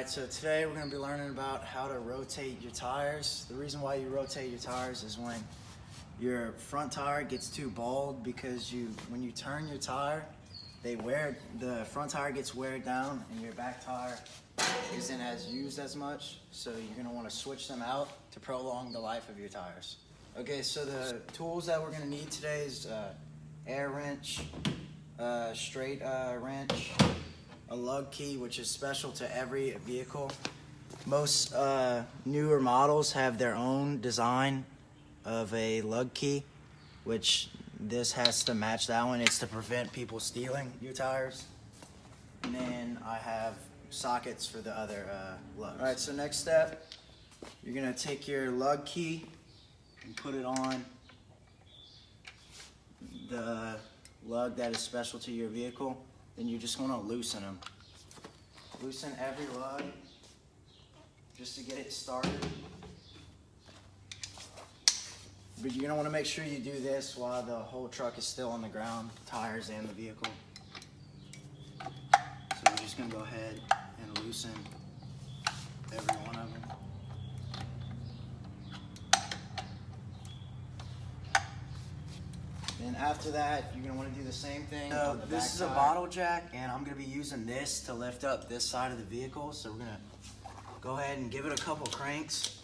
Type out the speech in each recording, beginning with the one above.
Alright, so today we're going to be learning about how to rotate your tires. The reason why you rotate your tires is when your front tire gets too bald, because when you turn your tire, the front tire gets wear down and your back tire isn't as used as much, so you're going to want to switch them out to prolong the life of your tires. Okay, so the tools that we're going to need today is air wrench, straight wrench, a lug key, which is special to every vehicle. Most newer models have their own design of a lug key, which this has to match that one. It's to prevent people stealing your tires. And then I have sockets for the other lugs. All right, so next step, you're gonna take your lug key and put it on the lug that is special to your vehicle. Then you just want to loosen them. Loosen every lug just to get it started. But you're going to want to make sure you do this while the whole truck is still on the ground, tires and the vehicle. So we're just going to go ahead and loosen every one of them. Then after that, you're going to want to do the same thing on the back This is a tire. bottle jack, and I'm going to be using this to lift up this side of the vehicle. So we're going to go ahead and give it a couple cranks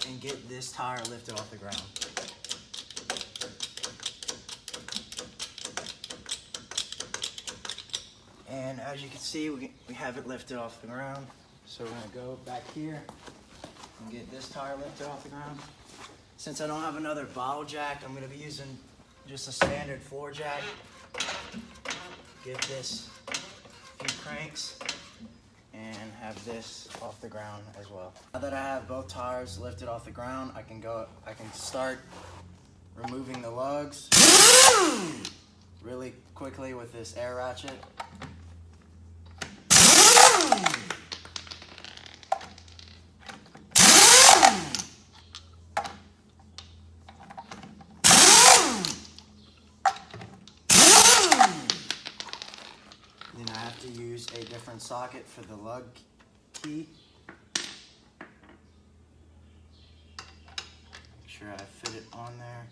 and get this tire lifted off the ground. And as you can see, we have it lifted off the ground. So we're going to go back here and get this tire lifted off the ground. Since I don't have another bottle jack, I'm going to be using just a standard floor jack. Get this few cranks and have this off the ground as well. Now that I have both tires lifted off the ground, I can start removing the lugs really quickly with this air ratchet. Then I have to use a different socket for the lug key. Make sure I fit it on there.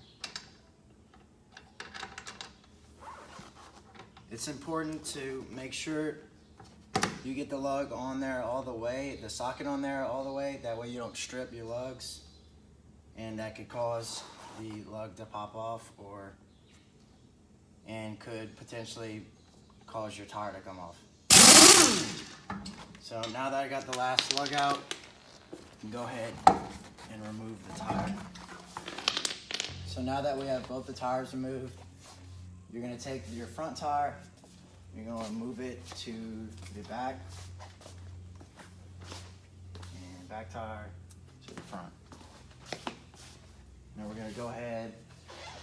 It's important to make sure you get the lug on there all the way, the socket on there all the way. That way you don't strip your lugs, and that could cause the lug to pop off and could potentially cause your tire to come off. So now that I got the last lug out, I can go ahead and remove the tire. So now that we have both the tires removed, you're going to take your front tire, you're going to move it to the back, and back tire to the front. Now we're going to go ahead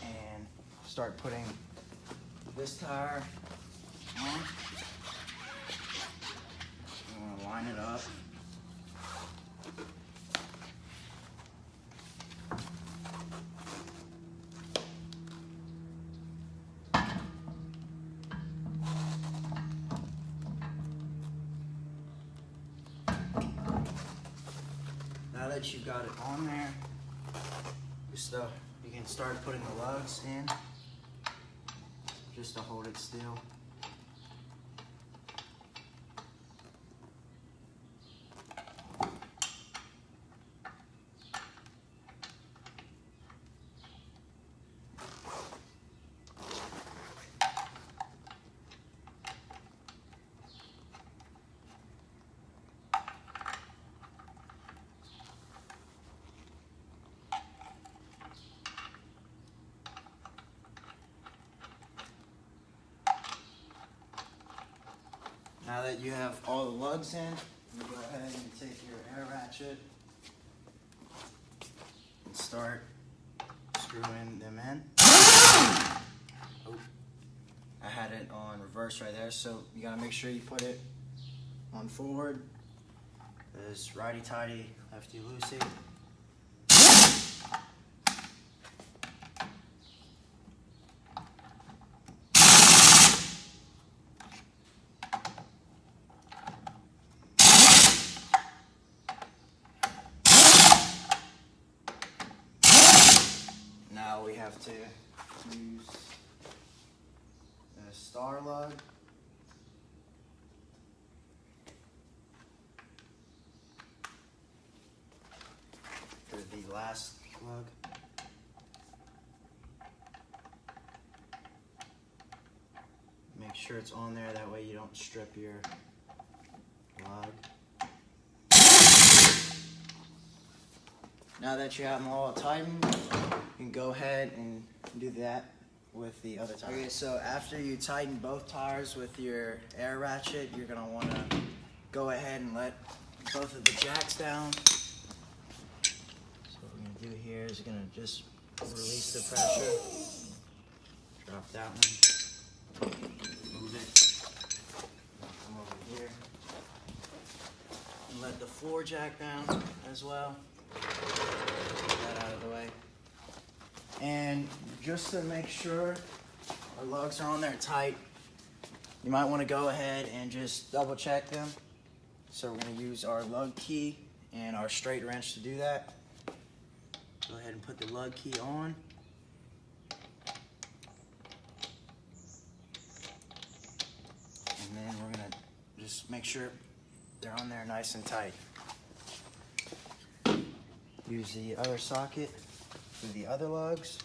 and start putting this tire on. I'm going to line it up. Now that you've got it on there, you can start putting the lugs in just to hold it still. Now that you have all the lugs in, you go ahead and take your air ratchet and start screwing them in. Oh, I had it on reverse right there, so you gotta make sure you put it on forward. This righty-tighty, lefty-loosey. now we have to use the star lug. For the last lug. Make sure it's on there, that way you don't strip your lug. Now that you have them all tightened, you can go ahead and do that with the other tire. Okay, so after you tighten both tires with your air ratchet, you're gonna wanna go ahead and let both of the jacks down. So what we're gonna do here is gonna just release the pressure. Drop that one. Move it. Come over here. And let the floor jack down as well. Get that out of the way. And just to make sure our lugs are on there tight, you might want to go ahead and just double check them. So we're going to use our lug key and our straight wrench to do that. Go ahead and put the lug key on. And then we're going to just make sure they're on there nice and tight. Use the other socket for the other lugs.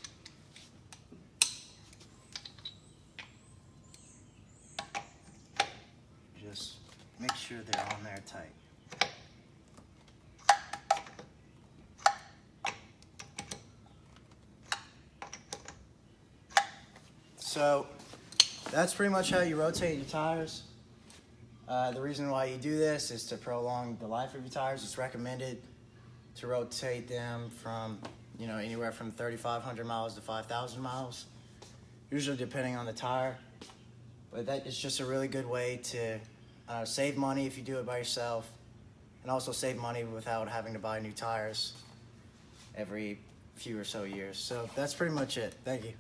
Just make sure they're on there tight. So that's pretty much how you rotate your tires. The reason why you do this is to prolong the life of your tires. It's recommended to rotate them from, anywhere from 3,500 miles to 5,000 miles, usually depending on the tire. But that is just a really good way to save money if you do it by yourself, and also save money without having to buy new tires every few or so years. So that's pretty much it. Thank you.